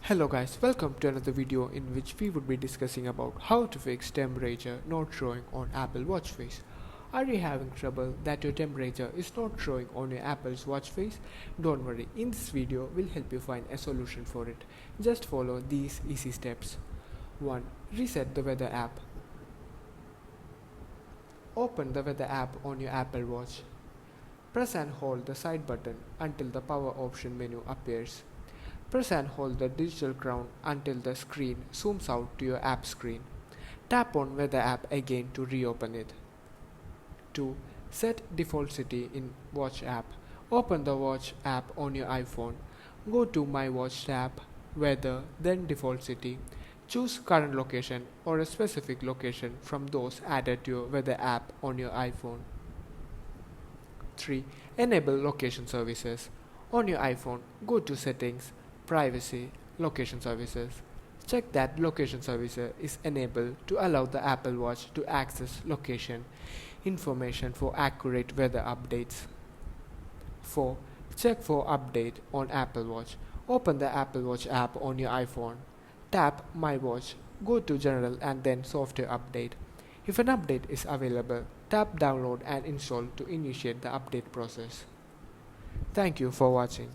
Hello guys, welcome to another video in which we would be discussing about how to fix temperature not showing on Apple Watch face. Are you having trouble that your temperature is not showing on your Apple's watch face? Don't worry, in this video we'll help you find a solution for it. Just follow these easy steps. 1. Reset the weather app. Open the weather app on your Apple Watch. Press and hold the side button until the power option menu appears. Press and hold the digital crown until the screen zooms out to your app screen. Tap on Weather app again to reopen it. 2. Set default city in Watch app. Open the Watch app on your iPhone. Go to My Watch tab, Weather, then Default City. Choose current location or a specific location from those added to your Weather app on your iPhone. 3. Enable location services. On your iPhone, go to Settings, Privacy, Location Services. Check that location services is enabled to allow the Apple Watch to access location information for accurate weather updates. 4. Check for update on Apple Watch. Open the Apple Watch app on your iPhone. Tap My Watch, go to General and then Software Update. If an update is available, tap Download and Install to initiate the update process. Thank you for watching.